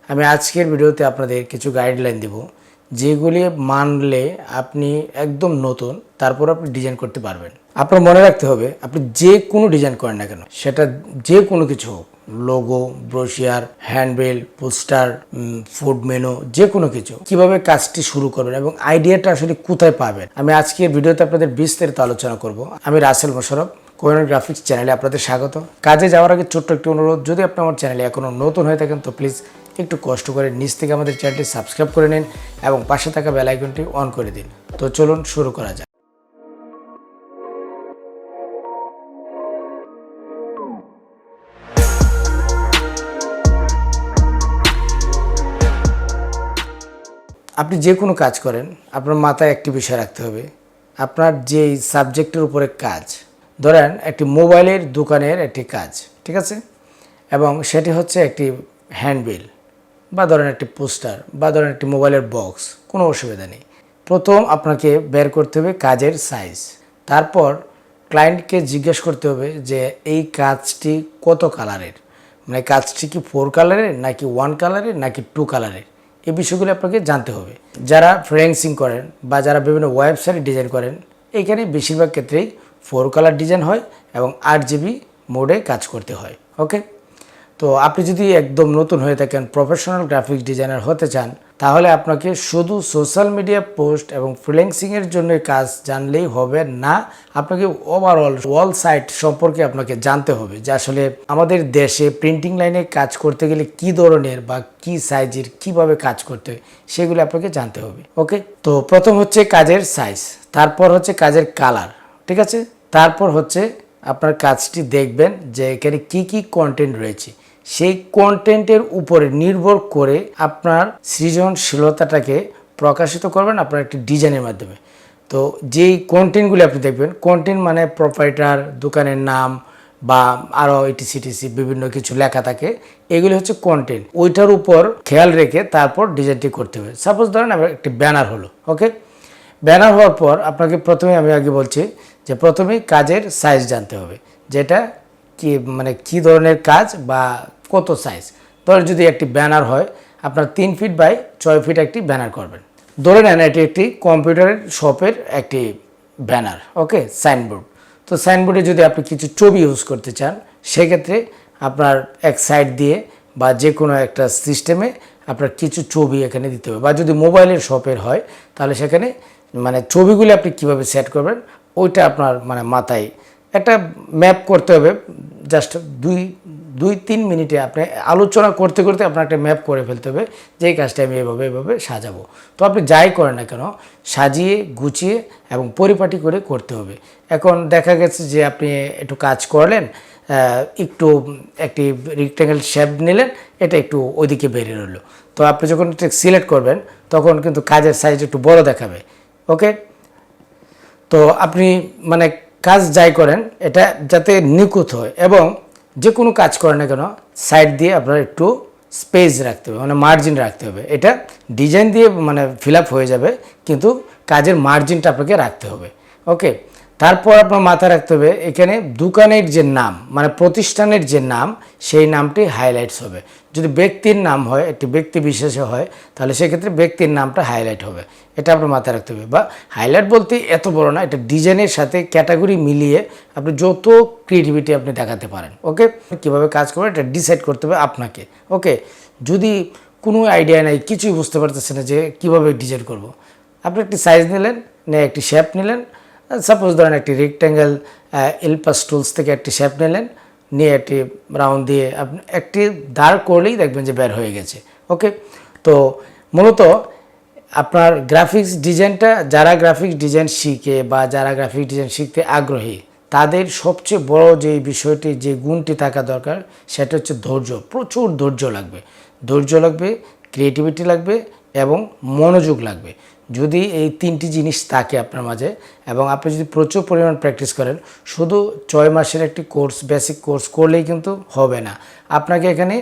আমি আজকের ভিডিওতে আপনাদের কিছু গাইডলাইন দেব যেগুলি মানলে আপনি একদম নতুন তারপর আপনি ডিজাইন করতে পারবেন। আপনার মনে রাখতে হবে আপনি যে কোনো ডিজাইন করেন না কেন, সেটা যে কোনো কিছু হোক, logo, brochure, handbill, poster, food menu, যে কোনো কিছু, কিভাবে কাজটি শুরু করবেন এবং আইডিয়াটা আসলে কোথায় পাবেন, আমি আজকের ভিডিওতে আপনাদের বিস্তারিত আলোচনা করব। আমি রাসেল মোশাররফ, কোহিনূর গ্রাফিক্স চ্যানেলে আপনাদের স্বাগত। কাজে যাওয়ার আগে ছোট্ট একটি অনুরোধ, যদি আপনি আমার চ্যানেলে এখনও নতুন হয়ে থাকেন তো প্লিজ একটু কষ্ট করে নিচ থেকে আমাদের চ্যানেলটি সাবস্ক্রাইব করে নিন এবং পাশে থাকা বেল আইকনটি অন করে দিন। তো চলুন শুরু করা যাক। আপনি যে কোনো কাজ করেন, আপনার মাথায় একটি বিষয় রাখতে হবে, আপনার যেই সাবজেক্টের উপরে কাজ, ধরেন একটি মোবাইলের দোকানের একটি কাজ, ঠিক আছে, এবং সেটি হচ্ছে একটি হ্যান্ডবিল বা ধরেন একটি পোস্টার বা ধরেন একটি মোবাইলের বক্স, কোনো অসুবিধা নেই। প্রথম আপনাকে বের করতে হবে কাজের সাইজ, তারপর ক্লায়েন্টকে জিজ্ঞেস করতে হবে যে এই কাজটি কত কালারের, মানে কাজটি কি 4 কালারের নাকি 1 কালারের নাকি 2 কালারের, এই বিষয়গুলো আপনাকে জানতে হবে। যারা ফ্রিল্যান্সিং করেন বা যারা বিভিন্ন ওয়েবসাইট ডিজাইন করেন, এখানে বেশিরভাগ ক্ষেত্রেই 4 কালার ডিজাইন হয় এবং 8GB মোডে কাজ করতে হয়। ওকে, তো আপনি যদি একদম নতুন হয়ে থাকেন, প্রফেশনাল গ্রাফিক্স ডিজাইনার হতে চান, তাহলে আপনাকে শুধু সোশ্যাল মিডিয়া পোস্ট এবং ফ্রিল্যান্সিংয়ের জন্য কাজ জানলেই হবে না, আপনাকে ওভারঅল ওয়াল সাইট সম্পর্কে আপনাকে জানতে হবে যে আসলে আমাদের দেশে প্রিন্টিং লাইনে কাজ করতে গেলে কি ধরনের বা কি সাইজের কিভাবে কাজ করতে হয় সেগুলো আপনাকে জানতে হবে। ওকে, তো প্রথম হচ্ছে কাজের সাইজ, তারপর হচ্ছে কাজের কালার, ঠিক আছে, তারপর হচ্ছে আপনার কাজটি দেখবেন যে এখানে কি কি কন্টেন্ট রয়েছে, সেই কন্টেন্টের উপরে নির্ভর করে আপনার সৃজনশীলতাটাকে প্রকাশিত করবেন আপনার একটি ডিজাইনের মাধ্যমে। তো যেই কন্টেন্টগুলি আপনি দেখবেন, কন্টেন্ট মানে প্রোপ্রাইটার, দোকানের নাম বা আরও ইটিসিটিসি বিভিন্ন কিছু লেখা থাকে, এগুলি হচ্ছে কন্টেন্ট। ওইটার উপর খেয়াল রেখে তারপর ডিজাইনটি করতে হবে। সাপোজ ধরেন আমার একটি ব্যানার হলো, ওকে, ব্যানার হওয়ার পর আপনাকে প্রথমে আমি আগে বলছি যে প্রথমেই কাজের সাইজ জানতে হবে, যেটা কি মানে কি ধরনের কাজ বা কত সাইজ। ধরেন যদি একটি ব্যানার হয়, আপনার 3 ফিট বাই 6 ফিট একটি ব্যানার করবেন। ধরে নেন এটি একটি কম্পিউটারের শপের একটি ব্যানার, ওকে, সাইনবোর্ড। তো সাইনবোর্ডে যদি আপনি কিছু ছবি ইউজ করতে চান, সেক্ষেত্রে আপনার এক সাইড দিয়ে বা যে কোনো একটা সিস্টেমে আপনার কিছু ছবি এখানে দিতে হবে। বা যদি মোবাইলের শপের হয় তাহলে সেখানে মানে ছবিগুলি আপনি কিভাবে সেট করবেন ওইটা আপনার মানে মাথায় একটা ম্যাপ করতে হবে। জাস্ট 2-3 মিনিটে আপনি আলোচনা করতে করতে আপনার একটা ম্যাপ করে ফেলতে হবে যে এই কাজটা আমি এভাবে সাজাবো। তো আপনি যাই করেন না কেন, সাজিয়ে গুছিয়ে এবং পরিপাটি করে করতে হবে। এখন দেখা গেছে যে আপনি একটু কাজ করলেন, একটু একটি রেক্ট্যাঙ্গেল শেপ নিলেন, এটা একটু ওইদিকে বেরিয়ে রইল, তো আপনি যখন এটা সিলেক্ট করবেন তখন কিন্তু কাজের সাইজ একটু বড় দেখাবে। ওকে, তো আপনি মানে কাজ যাই করেন এটা যাতে নিখুঁত হয় এবং যে কোনো কাজ করেন না কেন সাইড দিয়ে আপনার একটু স্পেস রাখতে হবে, মানে মার্জিন রাখতে হবে। এটা ডিজাইন দিয়ে মানে ফিল আপ হয়ে যাবে, কিন্তু কাজের মার্জিনটা আপনাকে রাখতে হবে। ওকে, তারপর আপনার মাথায় রাখতে হবে এখানে দোকানের যে নাম মানে প্রতিষ্ঠানের যে নাম, সেই নামটি হাইলাইটস হবে। যদি ব্যক্তির নাম হয়, একটি ব্যক্তি বিশেষে হয়, তাহলে সেক্ষেত্রে ব্যক্তির নামটা হাইলাইট হবে, এটা আপনার মাথায় রাখতে হবে। বা হাইলাইট বলতে এত বড় না, এটা ডিজাইনের সাথে ক্যাটাগরি মিলিয়ে আপনি যত ক্রিয়েটিভিটি আপনি দেখাতে পারেন। ওকে, কীভাবে কাজ করবেন এটা ডিসাইড করতে হবে আপনাকে। ওকে, যদি কোনো আইডিয়া নাই, কিছুই বুঝতে পারতেছেন না যে কীভাবে ডিজাইন করব, আপনি একটি সাইজ নিলেন, নিয়ে একটি শেপ নিলেন। সাপোজ ধরেন একটি রেক্ট্যাঙ্গেল এলপাস টুলস থেকে একটি শেপ নিলেন, নিয়ে একটি রাউন্ড দিয়ে আপনি একটি দাঁড় করলেই দেখবেন যে বের হয়ে গেছে। ওকে, তো মূলত আপনার গ্রাফিক্স ডিজাইনটা, যারা গ্রাফিক্স ডিজাইন শিখে বা যারা গ্রাফিক্স ডিজাইন শিখতে আগ্রহী, তাদের সবচেয়ে বড় যে বিষয়টি, যে গুণটি থাকা দরকার, সেটা হচ্ছে ধৈর্য। প্রচুর ধৈর্য লাগবে, ক্রিয়েটিভিটি লাগবে এবং মনোযোগ লাগবে। যদি এই 3টি জিনিস থাকে আপনার মাঝে এবং আপনি যদি প্রচুর পরিমাণ প্র্যাকটিস করেন, শুধু 6 মাসের একটি কোর্স, বেসিক কোর্স করলেই কিন্তু হবে না, আপনাকে এখানে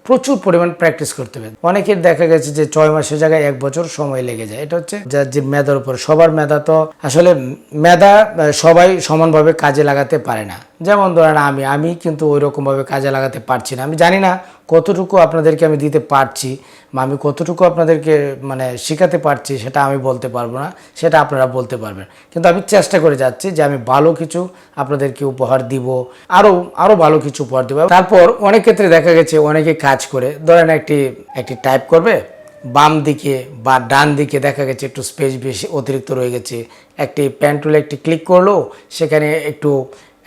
প্রচুর পরিমাণ প্র্যাকটিস করতে হবে। অনেকের দেখা গেছে যে 6 মাসের জায়গায় 1 বছর সময় লেগে যায়। এটা হচ্ছে যার যে মেধার উপর, সবার মেধা তো আসলে মেধা সবাই সমানভাবে কাজে লাগাতে পারে না। যেমন ধরেন আমি কিন্তু ওই রকমভাবে কাজে লাগাতে পারছি না, আমি জানি না কতটুকু আপনাদেরকে আমি দিতে পারছি বা আমি কতটুকু আপনাদেরকে মানে শেখাতে পারছি সেটা আমি বলতে পারবো না, সেটা আপনারা বলতে পারবেন। কিন্তু আমি চেষ্টা করে যাচ্ছি যে আমি ভালো কিছু আপনাদেরকে উপহার দিব, আরও ভালো কিছু উপহার দেবো। তারপর অনেক ক্ষেত্রে দেখা গেছে অনেকে কাজ করে, ধরেন একটি টাইপ করবে, বাম দিকে বা ডান দিকে দেখা গেছে একটু স্পেস বেশি অতিরিক্ত রয়ে গেছে, একটি পেন টুলে একটি ক্লিক করলো, সেখানে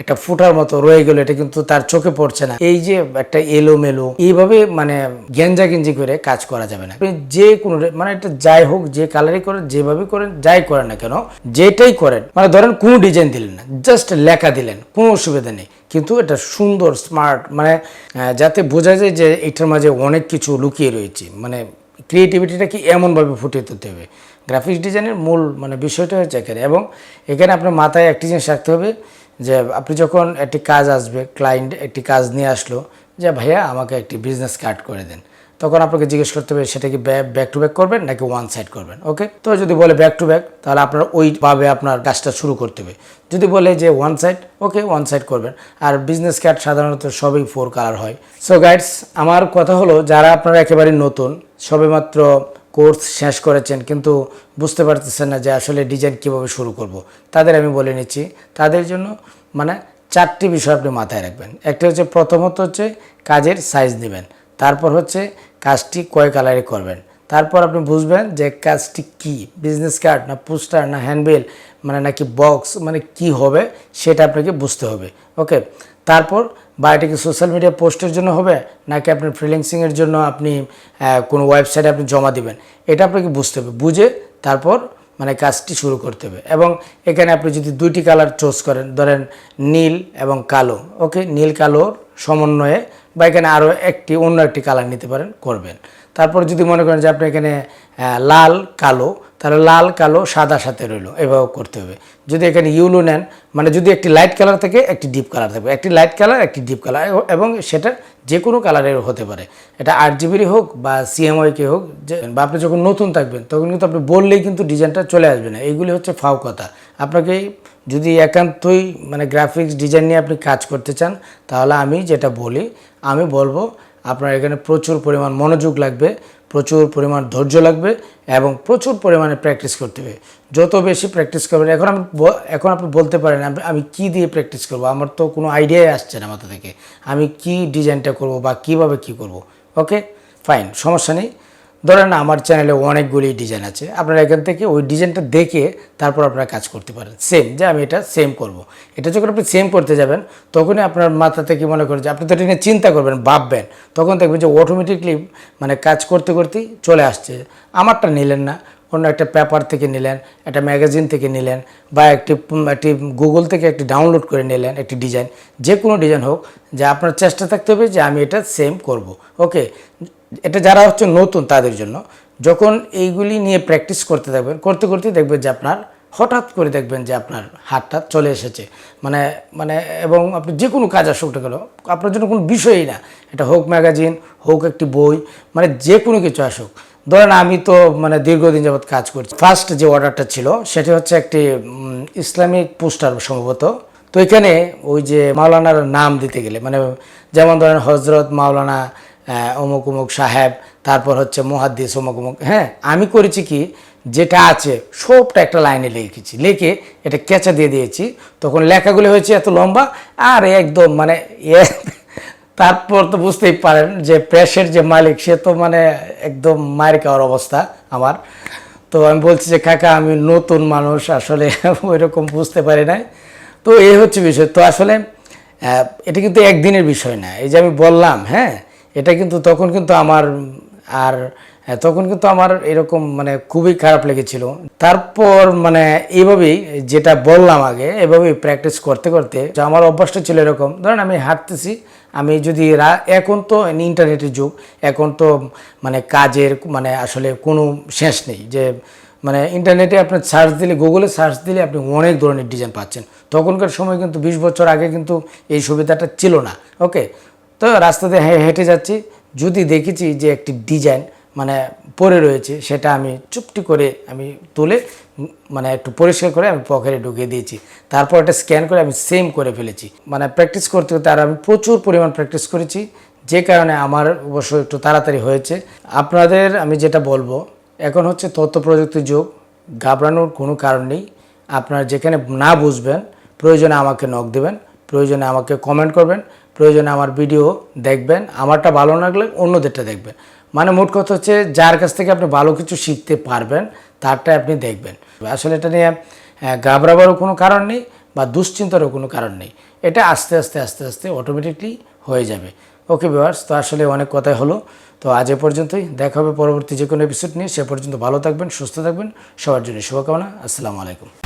একটা ফুটার মতো রয়ে গেল, এটা কিন্তু তার চোখে পড়ছে না। এই যে একটা এলোমেলো এইভাবে মানে গেঞ্জি করে কাজ করা যাবে না। যে কোনো মানে এটা যাই হোক, যে কালারই করেন, যেভাবে করেন, যাই করেন না কেন, যেটাই করেন, মানে ধরেন কোনো ডিজাইন দিলেন না, জাস্ট লেখা দিলেন, কোনো অসুবিধা নেই, কিন্তু এটা সুন্দর স্মার্ট, মানে যাতে বোঝা যায় যে এটার মাঝে অনেক কিছু লুকিয়ে রয়েছে, মানে ক্রিয়েটিভিটিটাকে এমনভাবে ফুটিয়ে তুলতে হবে। গ্রাফিক্স ডিজাইনের মূল মানে বিষয়টা হচ্ছে এখানে। এবং এখানে আপনার মাথায় একটি জিনিস রাখতে হবে যে আপনি যখন একটি কাজ আসবে, ক্লায়েন্ট একটি কাজ নিয়ে আসলো যে ভাইয়া আমাকে একটি বিজনেস কার্ড করে দেন, তখন আপনাকে জিজ্ঞেস করতে হবে সেটা কি ব্যাক টু ব্যাক করবেন নাকি ওয়ান সাইড করবেন। ওকে, তো যদি বলে ব্যাক টু ব্যাক, তাহলে আপনার ওইভাবে আপনার কাজটা শুরু করতে হবে। যদি বলে যে one side, okay one side করবেন। আর বিজনেস কার্ড সাধারণত সবই 4 কালার হয়। সো গাইডস, আমার কথা হলো যারা আপনারা একেবারে নতুন, সবেমাত্র কোর্স শেষ করেছেন কিন্তু বুঝতে পারতেছেন না যে আসলে ডিজাইন কীভাবে শুরু করব, তাদের আমি বলে নিচ্ছি, তাদের জন্য মানে 4টি বিষয় আপনি মাথায় রাখবেন। একটা হচ্ছে, প্রথমত হচ্ছে কাজের সাইজ নেবেন, তারপর হচ্ছে কাজটি কয় কালারে করবেন, তারপর আপনি বুঝবেন যে কাজটি কি, বিজনেস কার্ড না পোস্টার না হ্যান্ডবিল মানে নাকি বক্স, মানে কি হবে সেটা আপনাকে বুঝতে হবে। ওকে, তারপর বা এটা কি সোশ্যাল মিডিয়া পোস্টের জন্য হবে নাকি আপনার ফ্রিল্যান্সিংয়ের জন্য আপনি কোনো ওয়েবসাইটে আপনি জমা দিবেন, এটা আপনাকে বুঝতে হবে। বুঝে তারপর মানে কাজটি শুরু করতে হবে। এবং এখানে আপনি যদি 2টি কালার চুজ করেন, ধরেন নীল এবং কালো, ওকে, নীল কালোর সমন্বয়ে বা এখানে আরও অন্য একটি কালার নিতে পারেন, করবেন। তারপর যদি মনে করেন যে আপনি এখানে লাল কালো, তাহলে লাল কালো সাদা সাথে রইলো, এভাবে করতে হবে। যদি এখানে ইউলো নেন, মানে যদি একটি লাইট কালার থাকে একটি ডিপ কালার থাকবে, একটি লাইট কালার একটি ডিপ কালার, এবং সেটা যে কোনো কালারের হতে পারে, এটা 8 GB হোক বা CMYK হোক। যে বা আপনি যখন নতুন থাকবেন তখন কিন্তু আপনি বললেই কিন্তু ডিজাইনটা চলে আসবে না, এইগুলি হচ্ছে ফাও কথা। আপনাকে যদি একান্তই মানে গ্রাফিক্স ডিজাইন নিয়ে আপনি কাজ করতে চান, তাহলে আমি যেটা বলি, আমি বলবো আপনার এখানে প্রচুর পরিমাণ মনোযোগ লাগবে, প্রচুর পরিমাণ ধৈর্য লাগবে এবং প্রচুর পরিমাণে প্র্যাকটিস করতে হবে। যত বেশি প্র্যাকটিস করবেন, এখন আপনি বলতে পারেন আমি কি দিয়ে প্র্যাকটিস করব, আমার তো কোনো আইডিয়াই আসছে না মাথা থেকে, আমি কি ডিজাইনটা করব বা কিভাবে কি করব। ওকে ফাইন, সমস্যা নেই। ধরেন আমার চ্যানেলে অনেকগুলি ডিজাইন আছে, আপনারা এখান থেকে ওই ডিজাইনটা দেখে তারপর আপনারা কাজ করতে পারেন সেম, যে আমি এটা সেম করব। এটা যখন আপনি সেম করতে যাবেন তখনই আপনার মাথা থেকে মনে করেন যে আপনি তো এটা নিয়ে চিন্তা করবেন, ভাববেন, তখন দেখবেন যে অটোমেটিকলি মানে কাজ করতে করতেই চলে আসছে। আমারটা নিলেন না, অন্য একটা পেপার থেকে নিলেন, একটা ম্যাগাজিন থেকে নিলেন, বা একটি গুগল থেকে একটি ডাউনলোড করে নিলেন একটি ডিজাইন, যে কোনো ডিজাইন হোক, যে আপনার চেষ্টা থাকতে হবে যে আমি এটা সেম করব। ওকে, এটা যারা হচ্ছে নতুন তাদের জন্য, যখন এইগুলি নিয়ে প্র্যাকটিস করতে থাকবেন, করতে করতে দেখবেন যে আপনার হঠাৎ করে দেখবেন যে আপনার হাতটা চলে এসেছে, মানে মানে এবং আপনি যে কোনো কাজ আসুক না কেন, আপনার জন্য কোনো বিষয়ই না, এটা হোক ম্যাগাজিন, হোক একটি বই, মানে যে কোনো কিছু আসুক। ধরেন আমি তো মানে দীর্ঘদিন যাবৎ কাজ করছি, ফার্স্ট যে অর্ডারটা ছিল সেটি হচ্ছে একটি ইসলামিক পোস্টার সম্ভবত। তো এখানে ওই যে মাওলানার নাম দিতে গেলে, মানে যেমন ধরেন হজরত মাওলানা অমুক অমুক সাহেব, তারপর হচ্ছে মুহাদ্দিস অমুক অমুক, হ্যাঁ, আমি করেছি কি যেটা আছে সবটা একটা লাইনে লিখেছি, লিখে এটা কেঁচা দিয়ে দিয়েছি, তখন লেখাগুলি হয়েছে এত লম্বা আর একদম মানে তারপর তো বুঝতেই পারেন যে প্রেসের যে মালিক সে তো মানে একদম মায়ের খাওয়ার অবস্থা আমার। তো আমি বলছি যে কাকা আমি নতুন মানুষ, আসলে ওই রকম বুঝতে পারি নাই। তো এই হচ্ছে বিষয়। তো আসলে এটা কিন্তু একদিনের বিষয় না, এই যে আমি বললাম, হ্যাঁ, এটা কিন্তু তখন কিন্তু আমার এরকম মানে খুবই খারাপ লেগেছিল। তারপর মানে এইভাবেই যেটা বললাম আগে, এভাবেই প্র্যাকটিস করতে করতে আমার অভ্যাসটা ছিল এরকম, ধরেন আমি হাঁটতেছি, আমি যদি এখন তো ইন্টারনেটের যুগ, এখন তো মানে কাজের মানে আসলে কোনো শেষ নেই, যে মানে ইন্টারনেটে আপনার সার্চ দিলে, গুগলে সার্চ দিলে আপনি অনেক ধরনের ডিজাইন পাচ্ছেন। তখনকার সময় কিন্তু 20 বছর আগে কিন্তু এই সুবিধাটা ছিল না। ওকে, তো রাস্তাতে হেঁটে যাচ্ছি, যদি দেখেছি যে একটি ডিজাইন মানে পড়ে রয়েছে সেটা আমি চুপটি করে আমি তুলে মানে একটু পরিষ্কার করে আমি পকেটে ঢুকিয়ে দিয়েছি। তারপর এটা স্ক্যান করে আমি সেম করে ফেলেছি। মানে প্র্যাকটিস করতে করতে আর আমি প্রচুর পরিমাণ প্র্যাকটিস করেছি, যে কারণে আমার অবশ্য একটু তাড়াতাড়ি হয়েছে। আপনাদের আমি যেটা বলবো, এখন হচ্ছে তথ্য প্রযুক্তির যুগ, ঘাবড়ানোর কোনো কারণ নেই। আপনারা যেখানে না বুঝবেন প্রয়োজনে আমাকে নক দেবেন, প্রয়োজনে আমাকে কমেন্ট করবেন, প্রয়োজনে আমার ভিডিও দেখবেন, আমারটা ভালো না লাগলে অন্যদেরটা দেখবেন। মানে মোট কথা হচ্ছে যার কাছ থেকে আপনি ভালো কিছু শিখতে পারবেন তারটাই আপনি দেখবেন। আসলে এটা নিয়ে ঘাবড়াবারও কোনো কারণ নেই বা দুশ্চিন্তারও কোনো কারণ নেই। এটা আস্তে আস্তে আস্তে আস্তে অটোমেটিকলি হয়ে যাবে। ওকে ভিউয়ার্স, তো আসলে অনেক কথাই হলো, তো আজ এ পর্যন্তই। দেখা হবে পরবর্তী যে কোনো এপিসোড নিয়ে। সে পর্যন্ত ভালো থাকবেন, সুস্থ থাকবেন, সবার জন্য শুভকামনা। আসসালামু আলাইকুম।